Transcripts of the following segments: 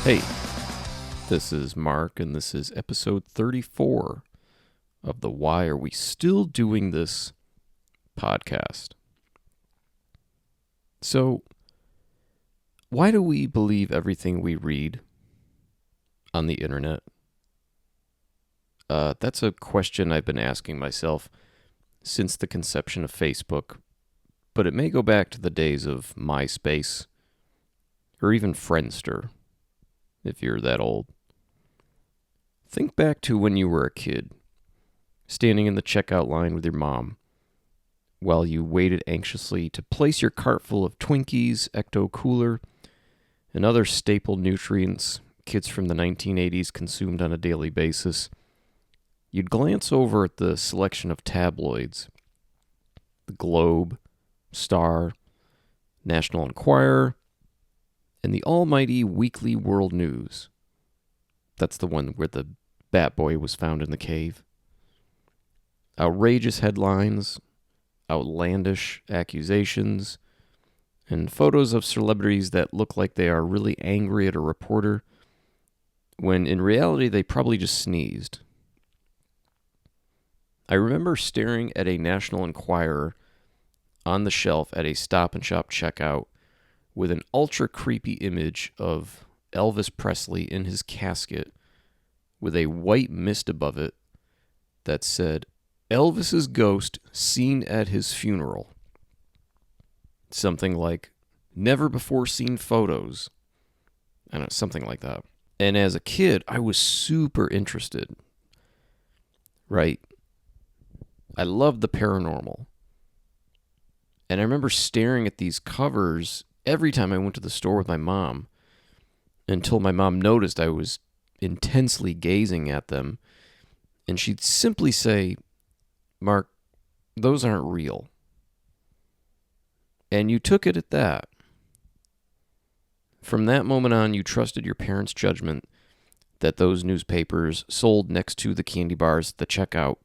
Hey, this is Mark, and this is episode 34 of the Why Are We Still Doing This podcast. So, why do we believe everything we read on the internet? That's a question I've been asking myself since the conception of Facebook, but it may go back to the days of MySpace or even Friendster, if you're that old. Think back to when you were a kid, standing in the checkout line with your mom, while you waited anxiously to place your cart full of Twinkies, Ecto Cooler, and other staple nutrients kids from the 1980s consumed on a daily basis. You'd glance over at the selection of tabloids: the Globe, Star, National Enquirer, and the almighty Weekly World News. That's the one where the Bat Boy was found in the cave. Outrageous headlines, outlandish accusations, and photos of celebrities that look like they are really angry at a reporter, when in reality they probably just sneezed. I remember staring at a National Enquirer on the shelf at a Stop and Shop checkout with an ultra creepy image of Elvis Presley in his casket with a white mist above it that said, "Elvis's ghost seen at his funeral." Something like, "Never before seen photos." I don't know, something like that. And as a kid, I was super interested, right? I loved the paranormal. And I remember staring at these covers every time I went to the store with my mom, until my mom noticed I was intensely gazing at them, and she'd simply say, "Mark, those aren't real." And you took it at that. From that moment on, you trusted your parents' judgment that those newspapers sold next to the candy bars at the checkout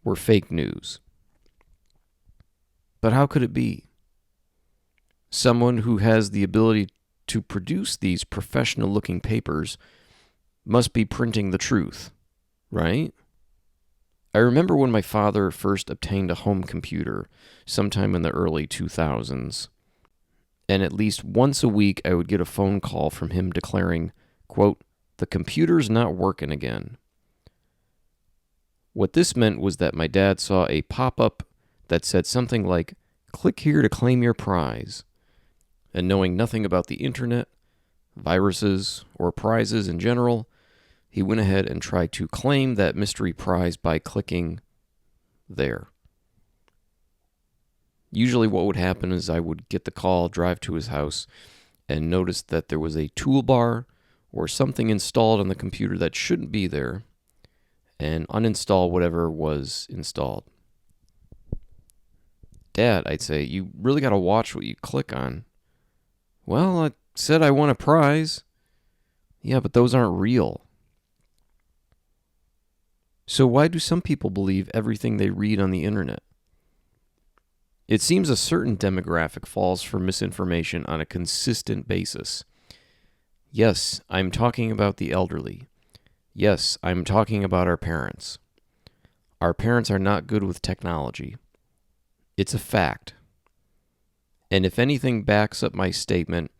were fake news. But how could it be? Someone who has the ability to produce these professional-looking papers must be printing the truth, right? I remember when my father first obtained a home computer sometime in the early 2000s, and at least once a week I would get a phone call from him declaring, quote, "The computer's not working again." What this meant was that my dad saw a pop-up that said something like, "Click here to claim your prize." And knowing nothing about the internet, viruses, or prizes in general, he went ahead and tried to claim that mystery prize by clicking there. Usually what would happen is I would get the call, drive to his house, and notice that there was a toolbar or something installed on the computer that shouldn't be there, and uninstall whatever was installed. "Dad," I'd say, "you really got to watch what you click on." "Well, I said I won a prize." "Yeah, but those aren't real." So why do some people believe everything they read on the internet? It seems a certain demographic falls for misinformation on a consistent basis. Yes, I'm talking about the elderly. Yes, I'm talking about our parents. Our parents are not good with technology. It's a fact. And if anything backs up my statement,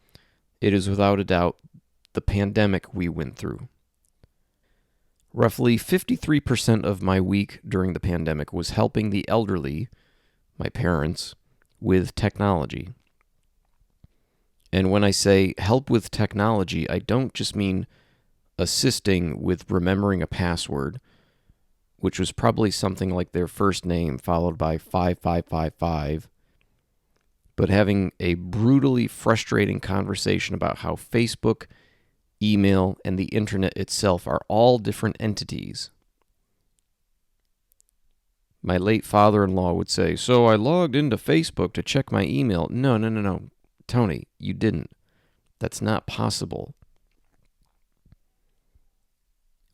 it is without a doubt the pandemic we went through. Roughly 53% of my week during the pandemic was helping the elderly, my parents, with technology. And when I say help with technology, I don't just mean assisting with remembering a password, which was probably something like their first name followed by 5555, but having a brutally frustrating conversation about how Facebook, email, and the internet itself are all different entities. My late father-in-law would say, "So I logged into Facebook to check my email." No. Tony, you didn't. That's not possible.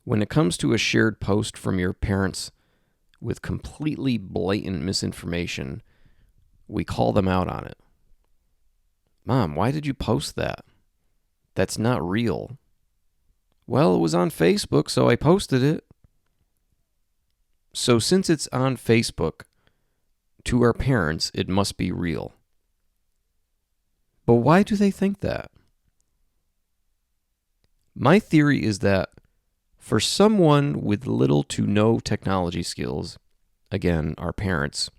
When it comes to a shared post from your parents with completely blatant misinformation, we call them out on it. "Mom, why did you post that? That's not real." Well, it was on Facebook, so I posted it. So since it's on Facebook, to our parents, it must be real. But why do they think that? My theory is that for someone with little to no technology skills, again, our parents,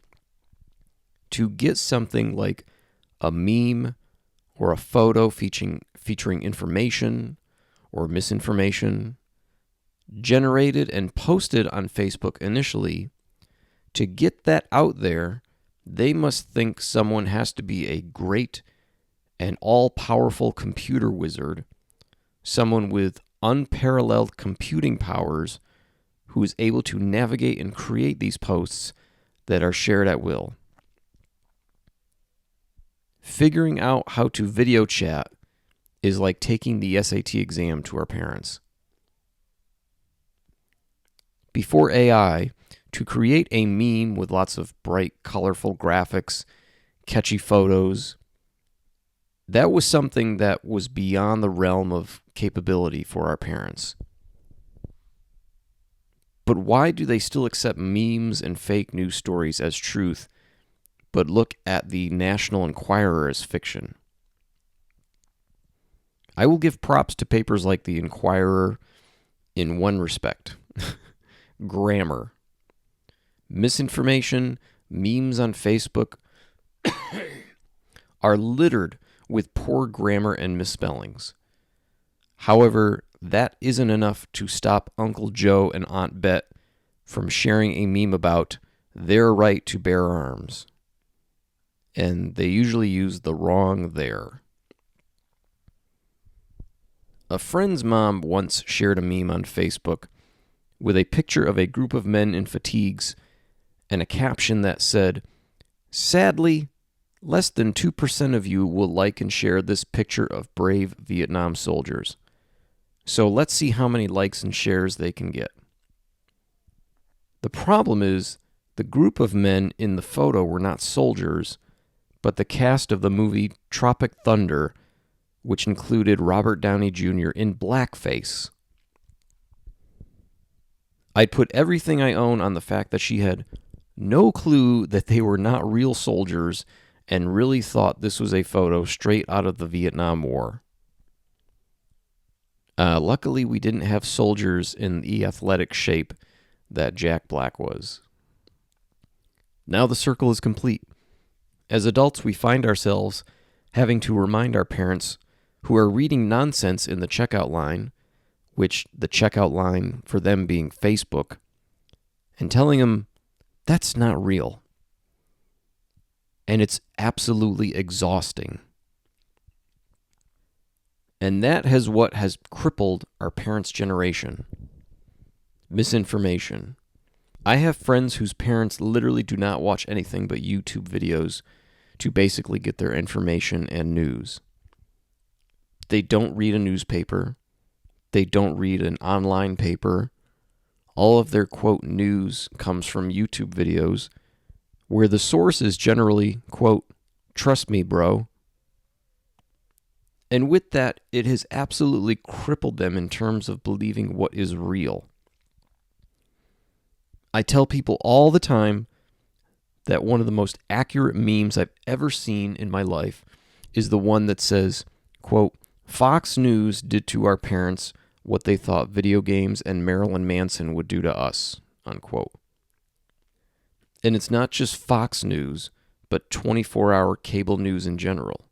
to get something like a meme or a photo featuring information or misinformation generated and posted on Facebook initially, to get that out there, they must think someone has to be a great and all-powerful computer wizard, someone with unparalleled computing powers who is able to navigate and create these posts that are shared at will. Figuring out how to video chat is like taking the SAT exam to our parents. Before AI, to create a meme with lots of bright, colorful graphics, catchy photos, that was something that was beyond the realm of capability for our parents. But why do they still accept memes and fake news stories as truth, but look at the National Enquirer as fiction? I will give props to papers like the Enquirer in one respect. Grammar. Misinformation, memes on Facebook are littered with poor grammar and misspellings. However, that isn't enough to stop Uncle Joe and Aunt Bet from sharing a meme about their right to bear arms. And they usually use the wrong there. A friend's mom once shared a meme on Facebook with a picture of a group of men in fatigues and a caption that said, "Sadly, less than 2% of you will like and share this picture of brave Vietnam soldiers. So let's see how many likes and shares they can get." The problem is, the group of men in the photo were not soldiers, but the cast of the movie Tropic Thunder, which included Robert Downey Jr. in blackface. I'd put everything I own on the fact that she had no clue that they were not real soldiers and really thought this was a photo straight out of the Vietnam War. Luckily, we didn't have soldiers in the athletic shape that Jack Black was. Now the circle is complete. As adults, we find ourselves having to remind our parents who are reading nonsense in the checkout line, which the checkout line for them being Facebook, and telling them that's not real. And it's absolutely exhausting. And that is what has crippled our parents' generation. Misinformation. I have friends whose parents literally do not watch anything but YouTube videos to basically get their information and news. They don't read a newspaper. They don't read an online paper. All of their, quote, news comes from YouTube videos, where the source is generally, quote, "Trust me, bro." And with that, it has absolutely crippled them in terms of believing what is real. I tell people all the time that one of the most accurate memes I've ever seen in my life is the one that says, quote, "Fox News did to our parents what they thought video games and Marilyn Manson would do to us," unquote. And it's not just Fox News, but 24-hour cable news in general.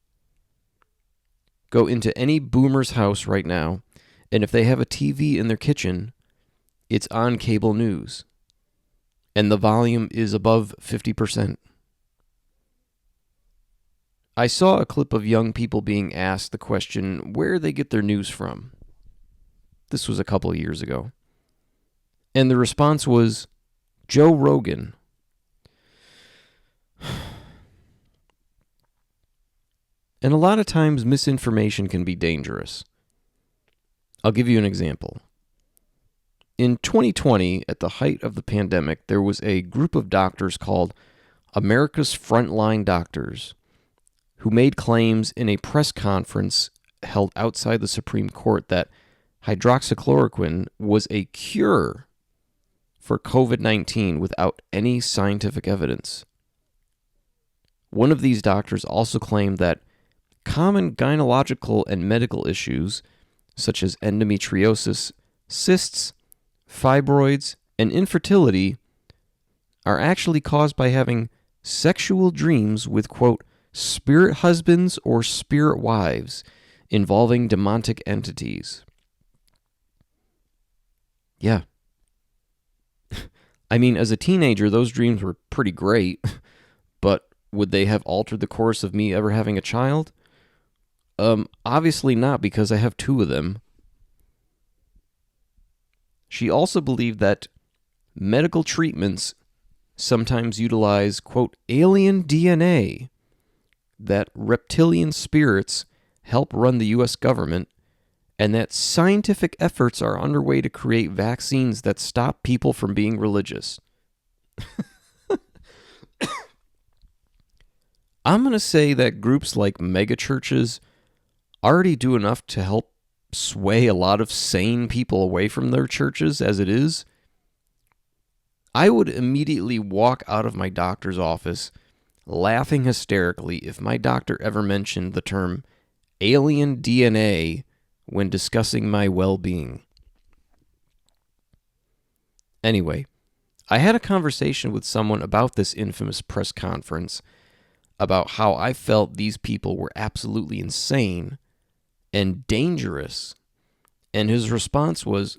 Go into any boomer's house right now, and if they have a TV in their kitchen, it's on cable news. And the volume is above 50%. I saw a clip of young people being asked the question where they get their news from. This was a couple of years ago. And the response was, Joe Rogan. And a lot of times misinformation can be dangerous. I'll give you an example. In 2020, at the height of the pandemic, there was a group of doctors called America's Frontline Doctors who made claims in a press conference held outside the Supreme Court that hydroxychloroquine was a cure for COVID-19 without any scientific evidence. One of these doctors also claimed that common gynecological and medical issues, such as endometriosis, cysts, fibroids, and infertility, are actually caused by having sexual dreams with, quote, spirit husbands or spirit wives involving demonic entities. Yeah. I mean, as a teenager, those dreams were pretty great, but would they have altered the course of me ever having a child? Obviously not, because I have 2 of them. She also believed that medical treatments sometimes utilize, quote, alien DNA, that reptilian spirits help run the U.S. government, and that scientific efforts are underway to create vaccines that stop people from being religious. I'm going to say that groups like megachurches already do enough to help sway a lot of sane people away from their churches as it is. I would immediately walk out of my doctor's office laughing hysterically if my doctor ever mentioned the term alien DNA when discussing my well-being. Anyway, I had a conversation with someone about this infamous press conference, about how I felt these people were absolutely insane and dangerous, and his response was,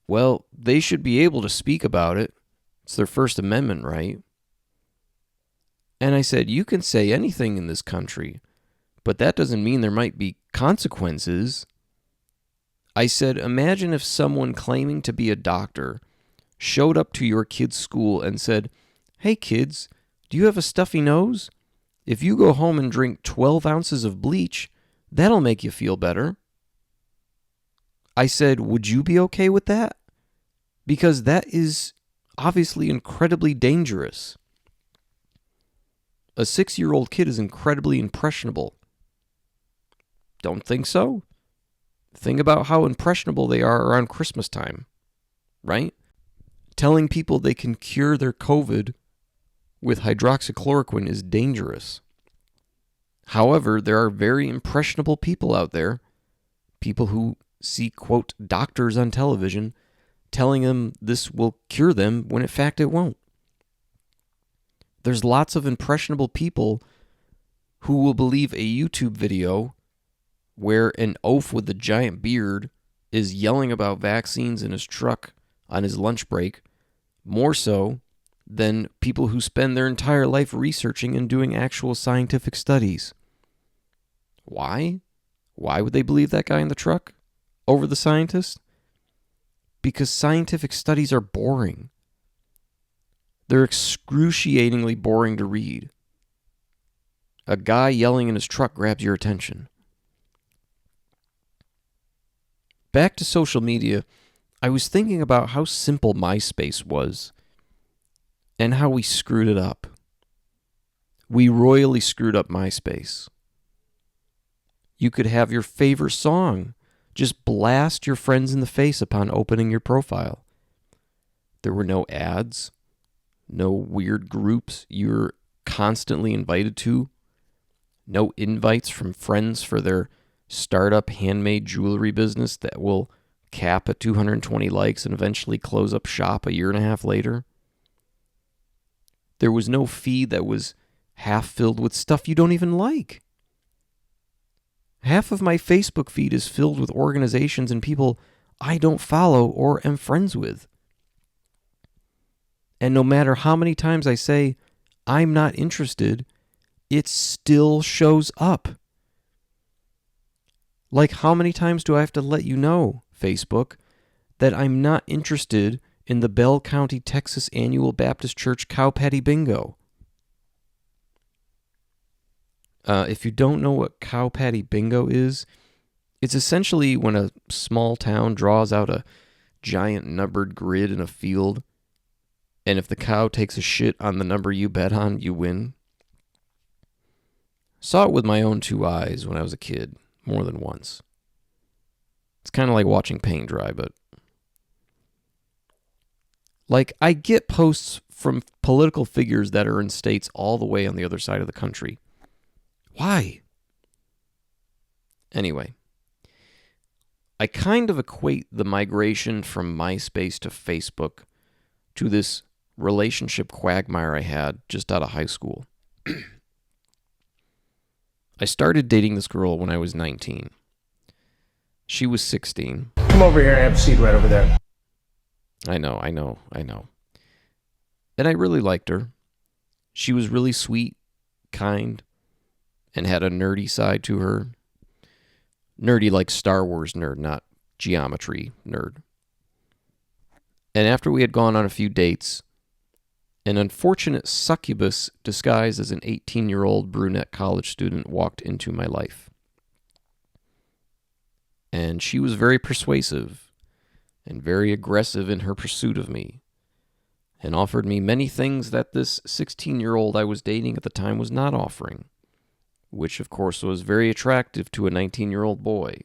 well, they should be able to speak about it. It's their First Amendment right. And I said, you can say anything in this country, but that doesn't mean there might be consequences. I said, imagine if someone claiming to be a doctor showed up to your kid's school and said, hey kids, do you have a stuffy nose? If you go home and drink 12 ounces of bleach, that'll make you feel better. I said, would you be okay with that? Because that is obviously incredibly dangerous. A 6-year-old kid is incredibly impressionable. Don't think so? Think about how impressionable they are around Christmas time, right? Telling people they can cure their COVID with hydroxychloroquine is dangerous. However, there are very impressionable people out there, people who see, quote, doctors on television, telling them this will cure them when in fact it won't. There's lots of impressionable people who will believe a YouTube video where an oaf with a giant beard is yelling about vaccines in his truck on his lunch break, more so than people who spend their entire life researching and doing actual scientific studies. Why? Why would they believe that guy in the truck over the scientist? Because scientific studies are boring. They're excruciatingly boring to read. A guy yelling in his truck grabs your attention. Back to social media, I was thinking about how simple MySpace was and how we screwed it up. We royally screwed up MySpace. You could have your favorite song just blast your friends in the face upon opening your profile. There were no ads, no weird groups you're constantly invited to, no invites from friends for their startup handmade jewelry business that will cap at 220 likes and eventually close up shop a year and a half later. There was no feed that was half filled with stuff you don't even like. Half of my Facebook feed is filled with organizations and people I don't follow or am friends with. And no matter how many times I say, I'm not interested, it still shows up. Like, how many times do I have to let you know, Facebook, that I'm not interested in the Bell County, Texas Annual Baptist Church Cow Patty Bingo? If you don't know what Cow Patty Bingo is, it's essentially when a small town draws out a giant numbered grid in a field, and if the cow takes a shit on the number you bet on, you win. Saw it with my own 2 eyes when I was a kid, more than once. It's kind of like watching paint dry, but like I get posts from political figures that are in states all the way on the other side of the country. Why? Anyway, I kind of equate the migration from MySpace to Facebook to this relationship quagmire I had just out of high school. I started dating this girl when I was 19. She was 16. Come over here and have a seat right over there. I know. And I really liked her. She was really sweet, kind, and had a nerdy side to her. Nerdy like Star Wars nerd, not geometry nerd. And after we had gone on a few dates, an unfortunate succubus disguised as an 18-year-old brunette college student walked into my life. And she was very persuasive and very aggressive in her pursuit of me, and offered me many things that this 16-year-old I was dating at the time was not offering, which of course was very attractive to a 19-year-old boy.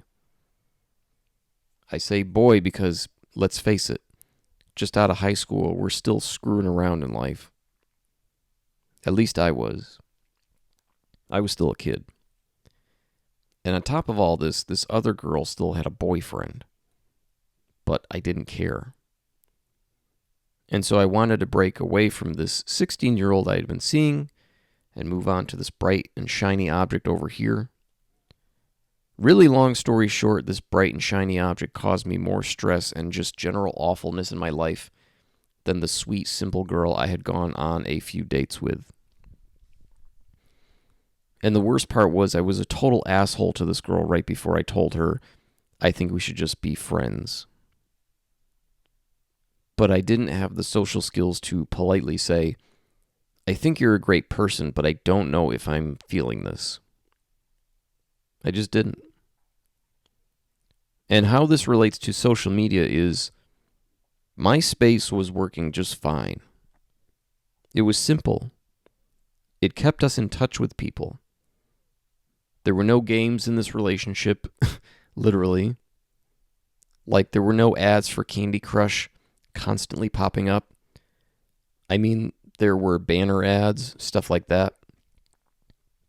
I say boy because, let's face it, just out of high school, we're still screwing around in life. At least I was. I was still a kid. And on top of all this other girl still had a boyfriend. But I didn't care. And so I wanted to break away from this 16-year-old I had been seeing and move on to this bright and shiny object over here. Really long story short, this bright and shiny object caused me more stress and just general awfulness in my life than the sweet, simple girl I had gone on a few dates with. And the worst part was I was a total asshole to this girl right before I told her I think we should just be friends. But I didn't have the social skills to politely say, I think you're a great person, but I don't know if I'm feeling this. I just didn't. And how this relates to social media is MySpace was working just fine. It was simple. It kept us in touch with people. There were no games in this relationship, literally. Like there were no ads for Candy Crush constantly popping up. I mean, there were banner ads, stuff like that.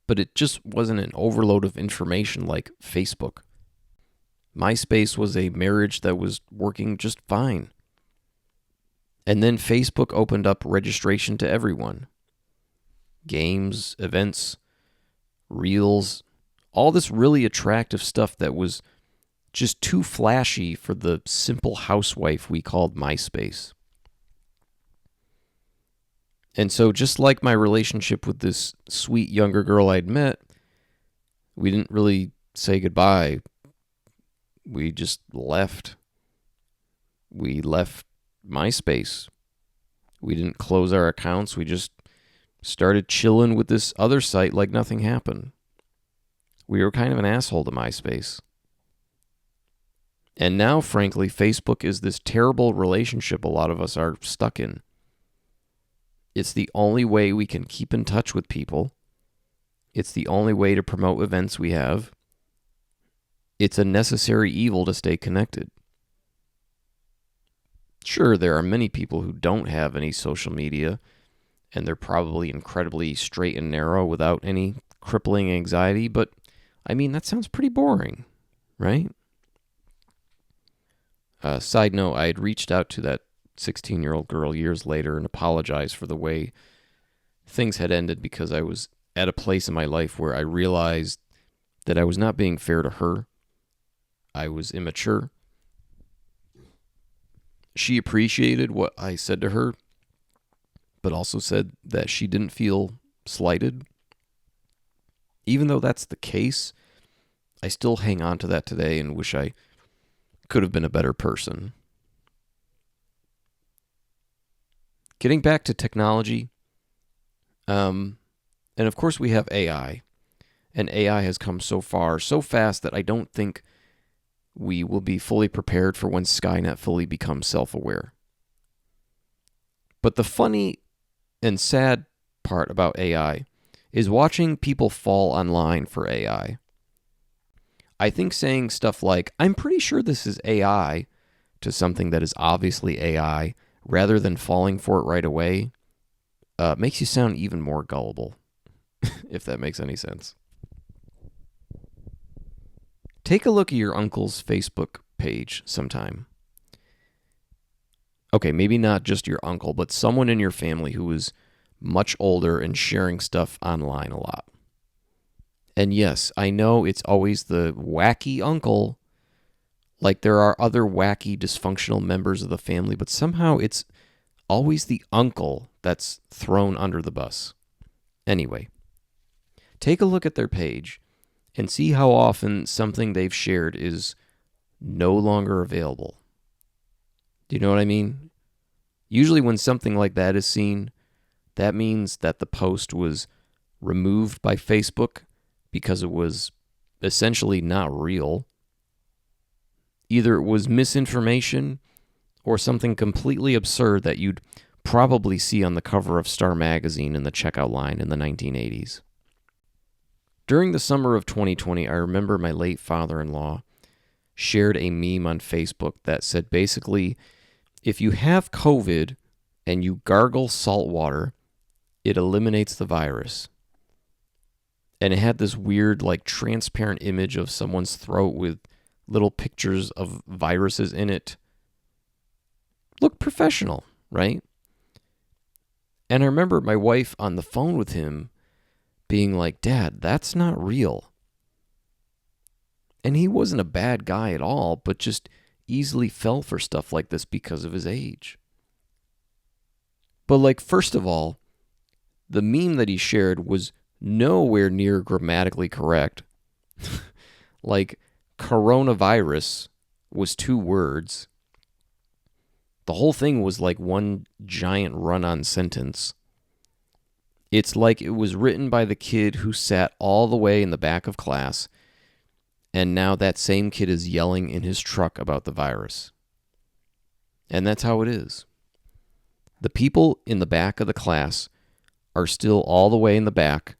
But it just wasn't an overload of information like Facebook. MySpace was a marriage that was working just fine. And then Facebook opened up registration to everyone. Games, events, reels, all this really attractive stuff that was just too flashy for the simple housewife we called MySpace. And so just like my relationship with this sweet younger girl I'd met, we didn't really say goodbye. We just left. We left MySpace. We didn't close our accounts. We just started chilling with this other site like nothing happened. We were kind of an asshole to MySpace. And now, frankly, Facebook is this terrible relationship a lot of us are stuck in. It's the only way we can keep in touch with people. It's the only way to promote events we have. It's a necessary evil to stay connected. Sure, there are many people who don't have any social media, and they're probably incredibly straight and narrow without any crippling anxiety, but, I mean, that sounds pretty boring, right? Side note, I had reached out to that 16-year-old girl years later and apologized for the way things had ended because I was at a place in my life where I realized that I was not being fair to her. I was immature. She appreciated what I said to her, but also said that she didn't feel slighted. Even though that's the case, I still hang on to that today and wish I could have been a better person. Getting back to technology, and of course we have AI, and AI has come so far, so fast that I don't think we will be fully prepared for when Skynet fully becomes self-aware. But the funny and sad part about AI is watching people fall online for AI. I think saying stuff like, I'm pretty sure this is AI, to something that is obviously AI, rather than falling for it right away, makes you sound even more gullible, if that makes any sense. Take a look at your uncle's Facebook page sometime. Okay, maybe not just your uncle, but someone in your family who is much older and sharing stuff online a lot. And yes, I know it's always the wacky uncle. Like there are other wacky, dysfunctional members of the family, but somehow it's always the uncle that's thrown under the bus. Anyway, take a look at their page and see how often something they've shared is no longer available. Do you know what I mean? Usually when something like that is seen, that means that the post was removed by Facebook because it was essentially not real. Either it was misinformation or something completely absurd that you'd probably see on the cover of Star Magazine in the checkout line in the 1980s. During the summer of 2020, I remember my late father-in-law shared a meme on Facebook that said basically, if you have COVID and you gargle salt water, it eliminates the virus. And it had this weird, like, transparent image of someone's throat with little pictures of viruses in it. Looked professional, right? And I remember my wife on the phone with him being like, Dad, that's not real. And he wasn't a bad guy at all, but just easily fell for stuff like this because of his age. But like, first of all, the meme that he shared was nowhere near grammatically correct. Like, coronavirus was 2 words. The whole thing was like one giant run-on sentence. It's like it was written by the kid who sat all the way in the back of class, and now that same kid is yelling in his truck about the virus. And that's how it is. The people in the back of the class are still all the way in the back,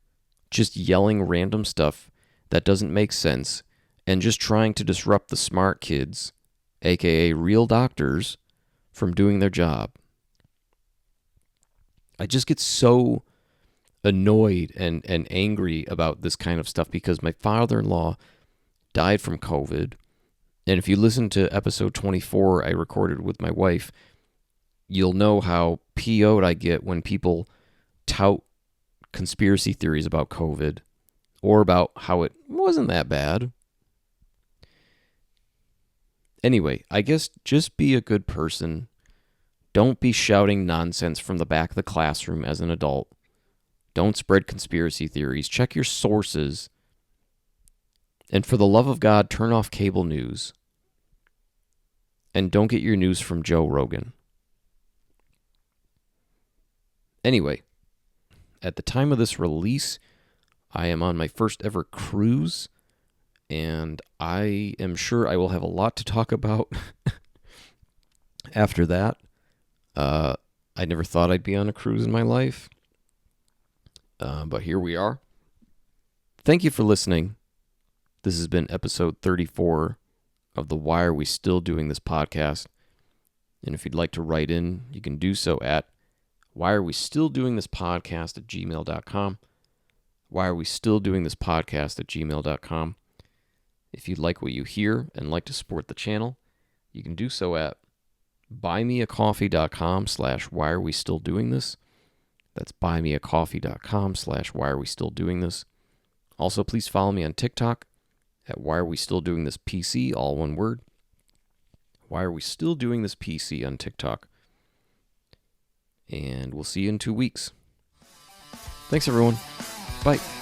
just yelling random stuff that doesn't make sense, and just trying to disrupt the smart kids, aka real doctors, from doing their job. I just get so annoyed and angry about this kind of stuff because my father-in-law died from COVID. And if you listen to episode 24 I recorded with my wife, you'll know how PO'd I get when people tout conspiracy theories about COVID or about how it wasn't that bad. Anyway, I guess just be a good person. Don't be shouting nonsense from the back of the classroom as an adult. Don't spread conspiracy theories. Check your sources. And for the love of God, turn off cable news. And don't get your news from Joe Rogan. Anyway, at the time of this release, I am on my first ever cruise, and I am sure I will have a lot to talk about after that. I never thought I'd be on a cruise in my life, but here we are. Thank you for listening. This has been episode 34 of the Why Are We Still Doing This podcast. And if you'd like to write in, you can do so at whyarewestilldoingthispodcast@gmail.com. whyarewestilldoingthispodcast@gmail.com. If you'd like what you hear and like to support the channel, you can do so at buymeacoffee.com/whyarewestilldoingthis. That's buymeacoffee.com/whyarewestilldoingthis. Also, please follow me on TikTok at whyarewestilldoingthispc, all one word. Why Are We Still Doing This PC on TikTok. And we'll see you in 2 weeks. Thanks, everyone. Bye.